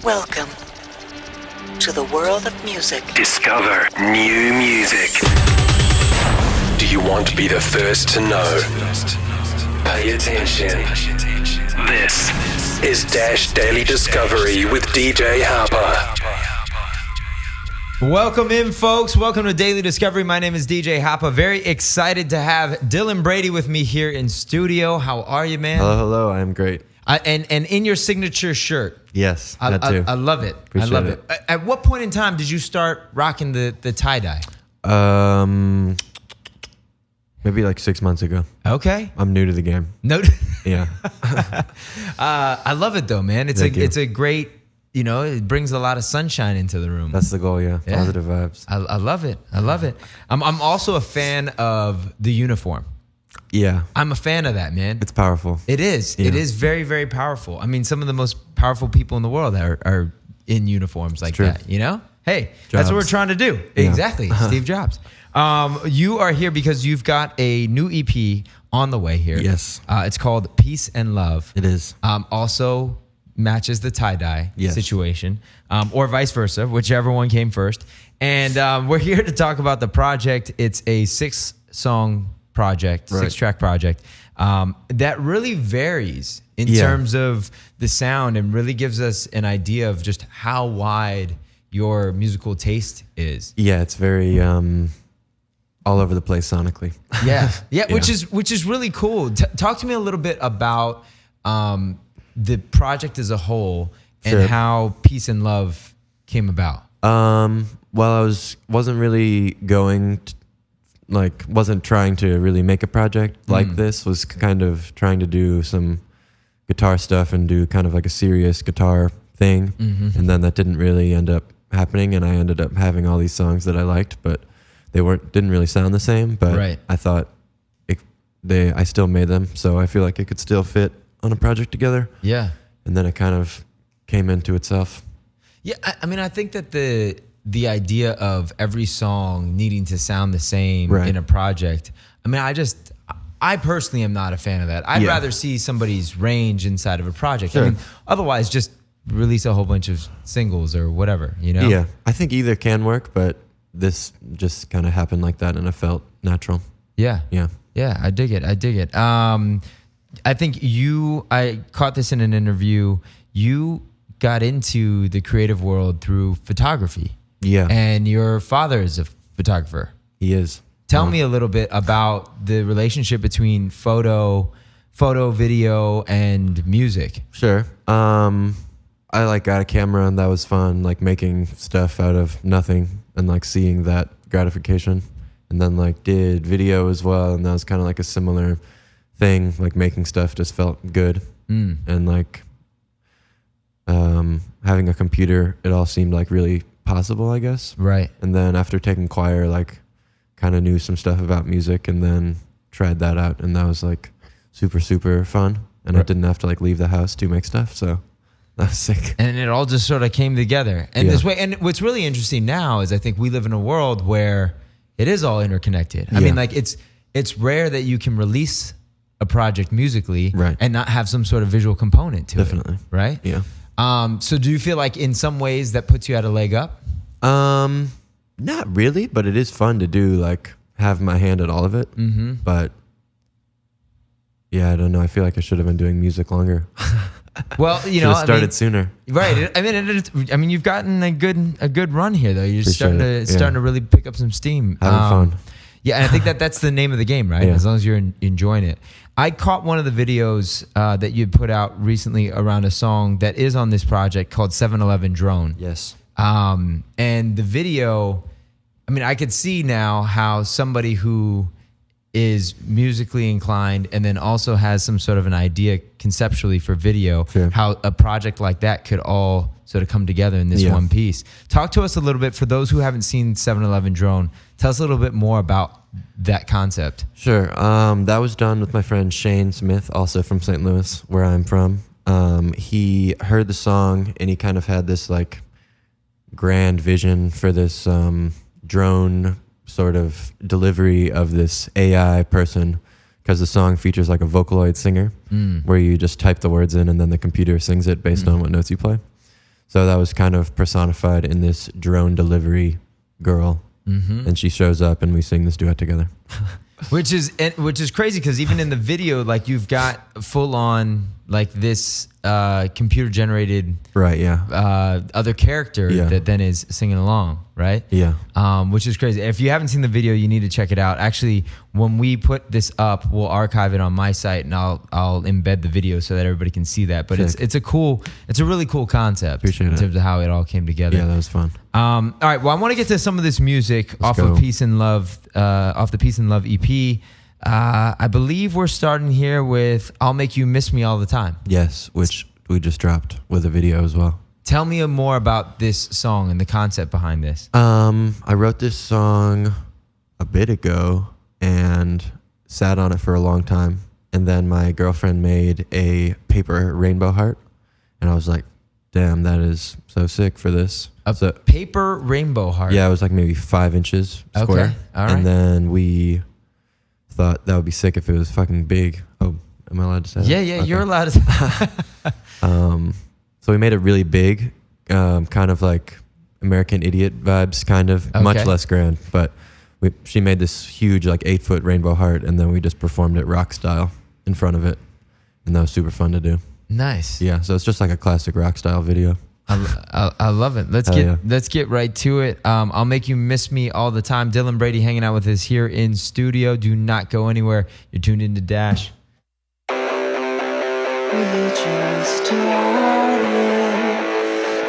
Welcome to the world of music. Discover new music. Do you want to be the first to know? Pay attention. This is Dash Daily Discovery with DJ Harper. Welcome in, folks. Welcome to Daily Discovery. My name is DJ Harper. Very excited to have Dylan Brady with me here in studio. How are you, man? Hello. I'm great. And in your signature shirt. Yes, I love it. Appreciate I love it. At what point in time did you start rocking the tie-dye? Maybe like 6 months ago. Okay. I'm new to the game. No. Yeah. I love it though, man. It's a great, it brings a lot of sunshine into the room. That's the goal, yeah. Positive vibes. I love it. I love it. I'm also a fan of the uniform. Yeah. I'm a fan of that, man. It's powerful. It is. Yeah. It is very, very powerful. I mean, some of the most powerful people in the world are in uniforms like that, Hey, that's what we're trying to do. Yeah. Exactly. Steve Jobs. You are here because you've got a new EP on the way here. Yes. It's called Peace and Love. It is. Also matches the tie-dye Yes. situation, or vice versa, whichever one came first. And we're here to talk about the project. It's a 6-song project, Right. 6-track project that really varies in terms of the sound and really gives us an idea of just how wide your musical taste is. Yeah, it's very all over the place sonically. Yeah. Which is really cool. Talk to me a little bit about the project as a whole and Sure. how Peace and Love came about. Well, I wasn't really wasn't trying to really make a project like this. Was kind of trying to do some guitar stuff and do kind of like a serious guitar thing. And then that didn't really end up happening, and I ended up having all these songs that I liked, but they didn't really sound the same. But Right. I thought I still made them, so I feel like it could still fit on a project together. Yeah. And then it kind of came into itself. Yeah, I mean, I think that the idea of every song needing to sound the same Right. in a project, I mean, I personally am not a fan of that. I'd rather see somebody's range inside of a project. Sure. I mean, otherwise just release a whole bunch of singles or whatever, Yeah, I think either can work, but this just kind of happened like that, and it felt natural. Yeah. Yeah. Yeah, I dig it. I think I caught this in an interview. You got into the creative world through photography. Yeah. And your father is a photographer. He is. Tell me a little bit about the relationship between photo, video, and music. Sure. I got a camera, and that was fun, making stuff out of nothing and seeing that gratification. And then did video as well, and that was kind of a similar thing. Making stuff just felt good. And having a computer, it all seemed really possible, I guess. Right. And then after taking choir, kind of knew some stuff about music, and then tried that out, and that was super, super fun. And I didn't have to leave the house to make stuff, so that was sick. And it all just sort of came together. And this way, and what's really interesting now is I think we live in a world where it is all interconnected. I mean, it's rare that you can release a project musically and not have some sort of visual component to Definitely. it. Right? Yeah. So do you feel like in some ways that puts you at a leg up? Not really, but it is fun to do, have my hand at all of it. But yeah, I don't know. I feel like I should have been doing music longer. Well, should have started sooner. Right. I mean, you've gotten a good run here, though. You're just Appreciate starting to really pick up some steam. Having fun. Yeah, and I think that's the name of the game, right? Yeah. As long as you're enjoying it. I caught one of the videos that you put out recently around a song that is on this project called 7-Eleven Drone. Yes. And the video, I mean, I could see now how somebody who is musically inclined and then also has some sort of an idea conceptually for video, how a project like that could all sort of come together in this one piece. Talk to us a little bit, for those who haven't seen 7-Eleven Drone, tell us a little bit more about that concept. Sure. That was done with my friend Shane Smith, also from St. Louis, where I'm from. He heard the song, and he kind of had this grand vision for this drone sort of delivery of this AI person, because the song features a Vocaloid singer where you just type the words in and then the computer sings it based on what notes you play. So that was kind of personified in this drone delivery girl. And she shows up and we sing this duet together. Which is crazy because even in the video, like you've got full on like this computer generated Right, yeah. other character that then is singing along, right? Yeah. Which is crazy. If you haven't seen the video, you need to check it out. Actually, when we put this up, we'll archive it on my site and I'll embed the video so that everybody can see that. But it's a really cool concept in terms of how it all came together. Yeah, that was fun. All right. Well, I want to get to some of this music off of Peace and Love, off the Peace and Love EP. I believe we're starting here with "I'll Make You Miss Me All the Time." Yes, which we just dropped with a video as well. Tell me more about this song and the concept behind this. I wrote this song a bit ago and sat on it for a long time. And then my girlfriend made a paper rainbow heart. And I was like, damn, that is so sick for this. A paper rainbow heart? Yeah, it was like maybe 5 inches square. Okay, all right. And then we thought that would be sick if it was fucking big. Oh, am I allowed to say that? Yeah, okay. You're allowed to. So we made it really big, kind of like American Idiot vibes, kind of, much less grand. But she made this huge, like 8-foot rainbow heart, and then we just performed it rock style in front of it. And that was super fun to do. Nice. Yeah, so it's just like a classic rock style video. I love it. Let's get right to it. I'll Make You Miss Me All the Time. Dylan Brady hanging out with us here in studio. Do not go anywhere. You're tuned into Dash. We just started.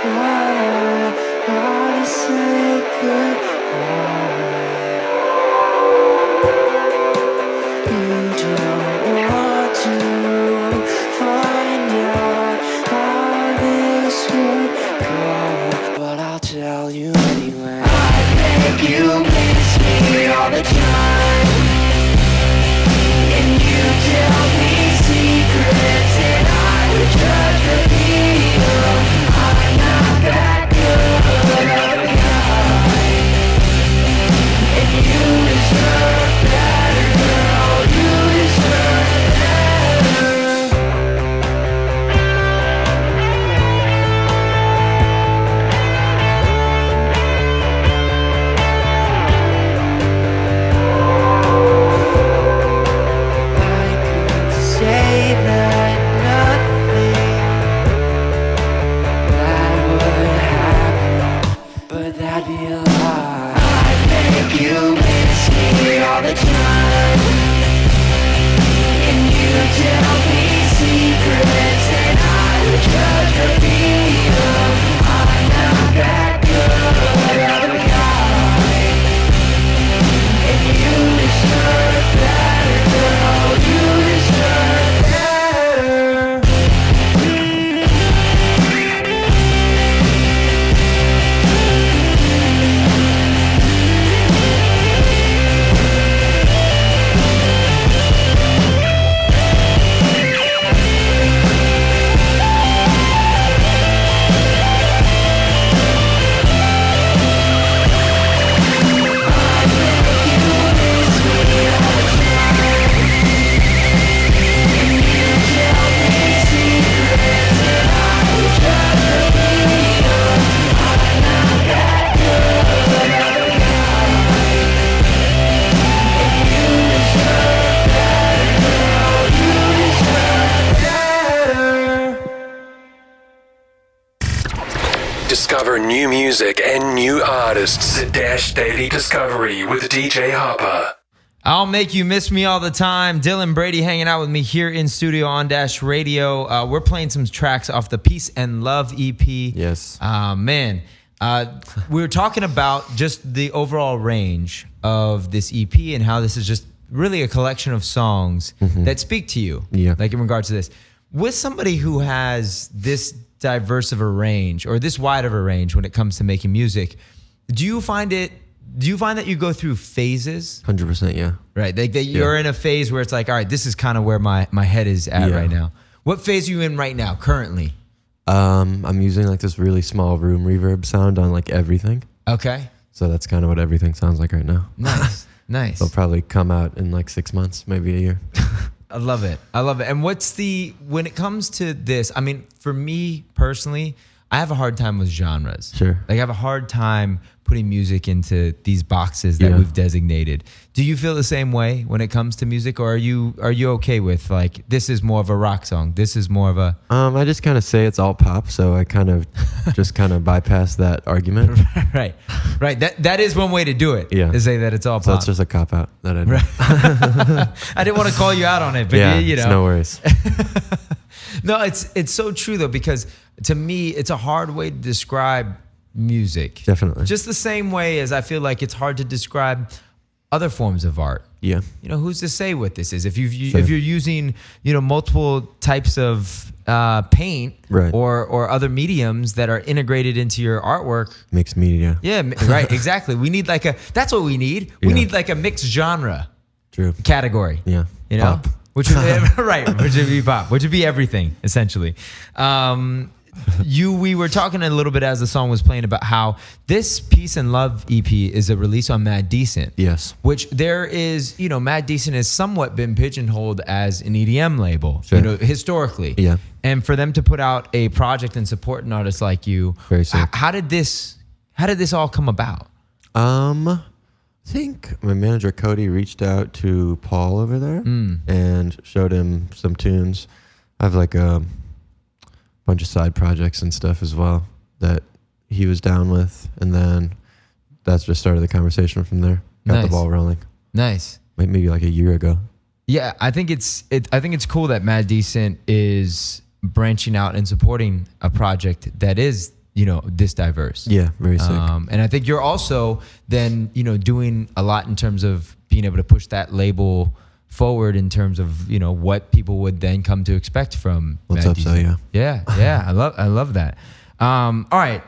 I to say goodbye. You don't want to find out how this would go, but I'll tell you anyway. I make you miss me all the time, and you tell me secrets, and I would judge reveal I'm not that good of a guy, and you deserve better, girl, you deserve say that nothing that would happen, but that'd be a lie. I make you miss me all the time, and you tell me secrets, and I would judge reveal I'm not that good of a guy, and you deserve better, girl, you deserve better. Discover new music and new artists at Dash Daily Discovery with DJ Harper. I'll Make You Miss Me All the Time. Dylan Brady hanging out with me here in studio on Dash Radio. We're playing some tracks off the Peace and Love EP. Yes. Man, we were talking about just the overall range of this EP and how this is just really a collection of songs that speak to you. Yeah. Like in regards to this. With somebody who has this diverse of a range or this wide of a range when it comes to making music, do you find that you go through phases? 100%, yeah. Right. Like you're in a phase where it's like, all right, this is kind of where my head is at right now. What phase are you in right now, currently? I'm using like this really small room reverb sound on like everything. Okay. So that's kind of what everything sounds like right now. Nice. Nice. It'll probably come out in like 6 months, maybe a year. I love it. I love it. And when it comes to this, I mean, for me personally, I have a hard time with genres. Sure. Like I have a hard time putting music into these boxes that we've designated. Do you feel the same way when it comes to music, or are you okay with like this is more of a rock song, this is more of a I just kind of say it's all pop, so I kind of just kind of bypass that argument. right. That is one way to do it. Yeah. To say that it's all So pop. that's just a cop out that I do. I didn't want to call you out on it, but Yeah, you know. it's no worries. No, it's so true though, because to me it's a hard way to describe music. Definitely. Just the same way as I feel like it's hard to describe other forms of art. Yeah. You know, who's to say what this is? If you're using, multiple types of paint Right. or other mediums that are integrated into your artwork. Mixed media. Yeah, right, exactly. We need that's what we need. We Yeah. need like a mixed genre True. category. Yeah. You know? Pop. Which would right, which would be pop, which would be everything essentially. We were talking a little bit as the song was playing about how this Peace and Love EP is a release on Mad Decent. Yes. Which there is, Mad Decent has somewhat been pigeonholed as an EDM label, Sure. historically. Yeah. And for them to put out a project and support an artist like you, Very sick. how did this all come about? I think my manager Cody reached out to Paul over there and showed him some tunes. I have like a bunch of side projects and stuff as well that he was down with, and then that's just started the conversation from there. Got Nice. the ball rolling. Nice. Maybe like a year ago. Yeah, I think it's cool that Mad Decent is branching out and supporting a project that is this diverse. Yeah, very sick. And I think you're also then doing a lot in terms of being able to push that label forward in terms of what people would then come to expect from What's Mad up, so Decent. Yeah. I love that. All right.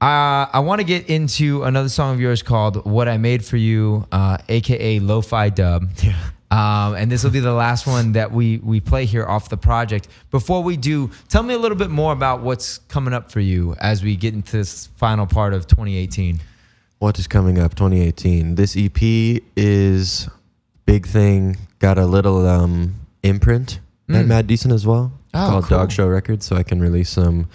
I want to get into another song of yours called "What I Made for You," aka Lofi-Dub. Yeah. And this will be the last one that we play here off the project. Before we do, tell me a little bit more about what's coming up for you as we get into this final part of 2018. What is coming up 2018? This EP is big thing. Got a little imprint at Mad Decent as well. It's called cool. Dog Show Records, so I can release some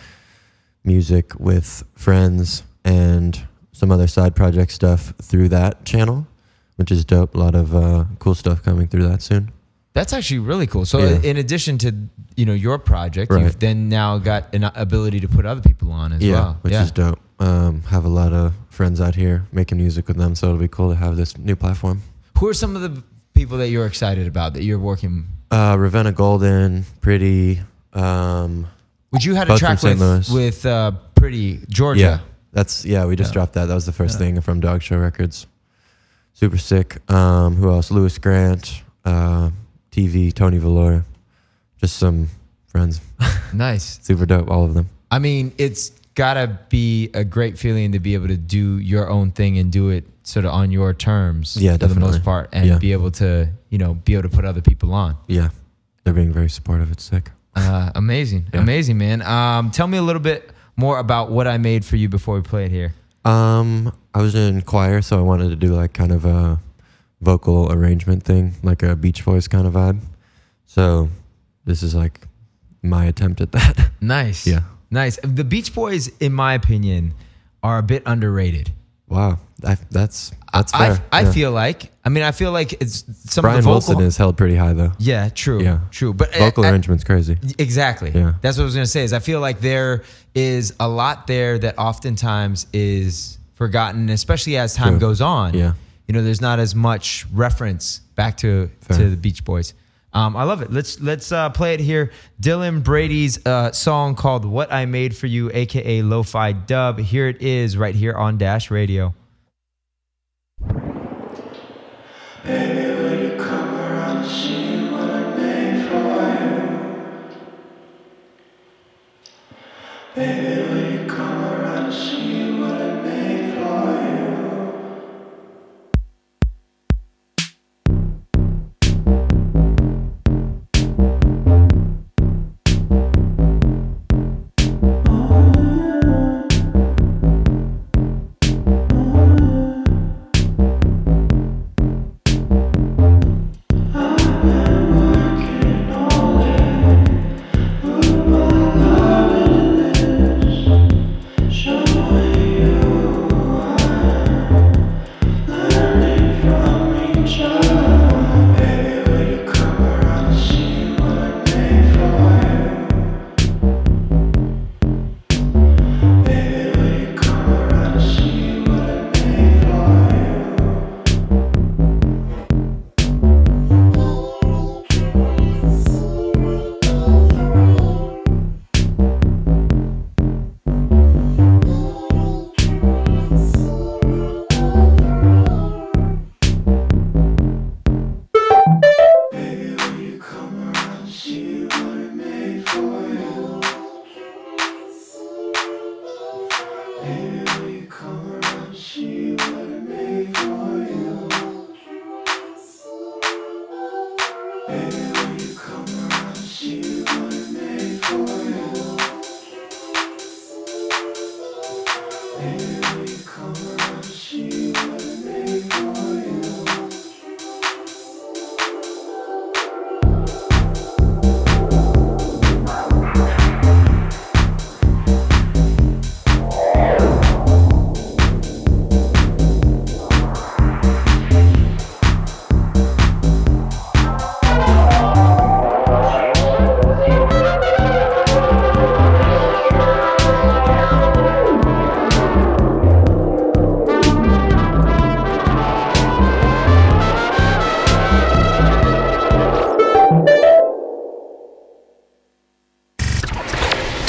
music with friends and some other side project stuff through that channel, which is dope. A lot of cool stuff coming through that soon. That's actually really cool. So Yeah. in addition to your project, Right. you've then now got an ability to put other people on as well. Which is dope. Have a lot of friends out here making music with them, so it'll be cool to have this new platform. Who are some of the people that you're excited about that you're working? Ravenna Golden, Pretty. Would you had a Both track from St. Louis. with Pretty Georgia? We just dropped that. That was the first thing from Dog Show Records. Super sick. Who else? Lewis Grant, TV, Tony Valor. Just some friends. Nice. Super dope, all of them. I mean, it's gotta be a great feeling to be able to do your own thing and do it sort of on your terms, Yeah, for the definitely. most part, and be able to put other people on. Yeah, they're being very supportive. It's sick. Amazing, man. Tell me a little bit more about What I Made for You before we play it here. I was in choir, so I wanted to do like kind of a vocal arrangement thing, like a Beach Boys kind of vibe. So this is like my attempt at that. Nice. Yeah. Nice. The Beach Boys, in my opinion, are a bit underrated. Wow, that's fair. I feel like it's some Brian of the vocal. Wilson is held pretty high though. Yeah, true. Yeah. True. But Vocal arrangement's crazy. Exactly. Yeah. That's what I was going to say. Is I feel like there is a lot there that oftentimes is forgotten, especially as time True. goes on. Yeah. There's not as much reference back to Fair. the Beach Boys. I love it. Let's play it here. Dylan Brady's song called "What I Made for You," aka Lofi-Dub. Here it is, right here on Dash Radio. Baby, will you come around and see what I made for you? Baby, will you come around and see what I made for you?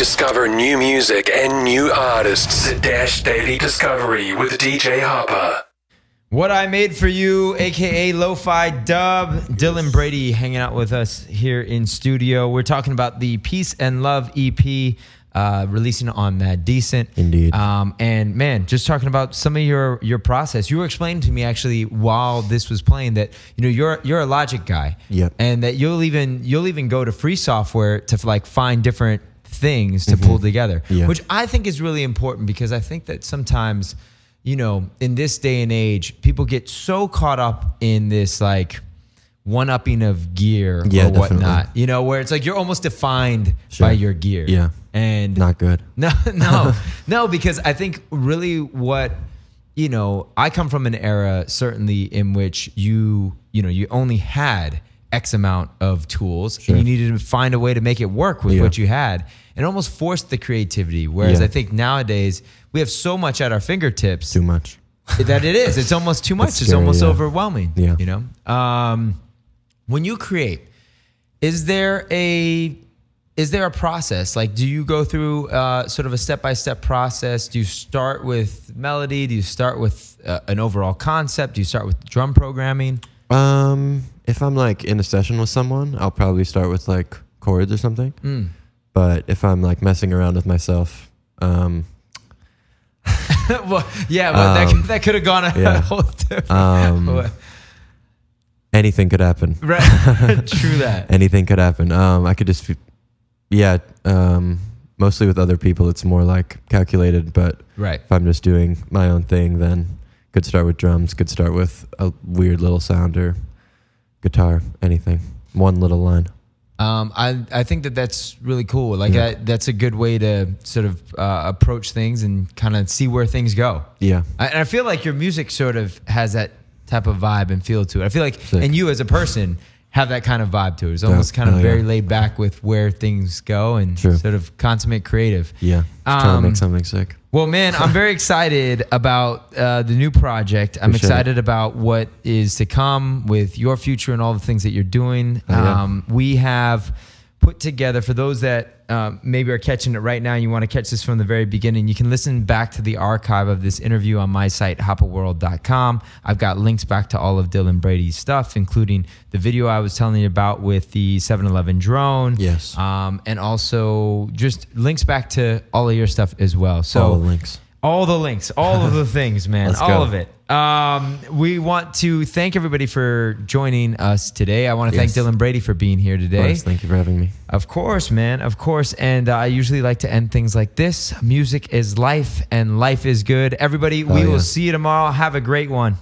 Discover new music and new artists at Dash Daily Discovery with DJ Harper. What I Made For You, aka Lofi-Dub. Dylan Brady hanging out with us here in studio. We're talking about the Peace and Love EP releasing on Mad Decent. Indeed. And man, just talking about some of your process. You were explaining to me actually while this was playing that you're a Logic guy. Yep. And that you'll even go to free software to like find different things to pull together. Yeah. Which I think is really important because I think that sometimes, in this day and age, people get so caught up in this like one-upping of gear or whatnot, where it's like you're almost defined by your gear. Yeah. And not good. No, because I think really what, I come from an era certainly in which you only had X amount of tools and you needed to find a way to make it work with what you had. And almost forced the creativity. Whereas I think nowadays we have so much at our fingertips. Too much. That it is. It's almost too much. It's It's scary, almost overwhelming. Yeah. When you create, is there a process? Like, do you go through sort of a step-by-step process? Do you start with melody? Do you start with an overall concept? Do you start with drum programming? If I'm like in a session with someone, I'll probably start with like chords or something. But if I'm like messing around with myself, well, that could have gone a whole different anything could happen. Right. True that. Anything could happen. I could just, mostly with other people, it's more like calculated. But if I'm just doing my own thing, then could start with drums, could start with a weird little sound or guitar, anything. One little line. I think that's really cool. Like that's a good way to sort of approach things and kind of see where things go. Yeah. And I feel like your music sort of has that type of vibe and feel to it. I feel like, and you as a person have that kind of vibe to it. It's almost kind of very laid back with where things go and sort of consummate creative. Yeah. Just trying to make something sick. Well, man, I'm very excited about the new project. I'm excited about what is to come with your future and all the things that you're doing. We have put together, for those that maybe are catching it right now and you want to catch this from the very beginning, you can listen back to the archive of this interview on my site, hoppaworld.com. I've got links back to all of Dylan Brady's stuff, including the video I was telling you about with the 7-Eleven drone. Yes. And also just links back to all of your stuff as well. So all the links. All the links, all of the things, man, Let's all go. of it. We want to thank everybody for joining us today. I want to thank Dylan Brady for being here today. Of course, thank you for having me. Of course, man, of course. And I usually like to end things like this. Music is life and life is good. Everybody, we will see you tomorrow. Have a great one.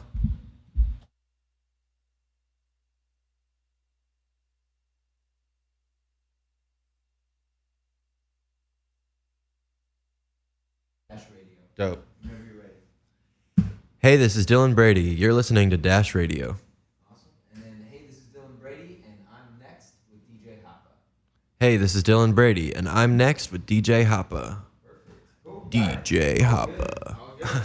Dope. Hey, this is Dylan Brady. You're listening to Dash Radio. Awesome. And then, hey, this is Dylan Brady, and I'm next with DJ Hoppa. Hey, this is Dylan Brady, and I'm next with DJ Hoppa. Perfect. Cool. DJ Hoppa. All good.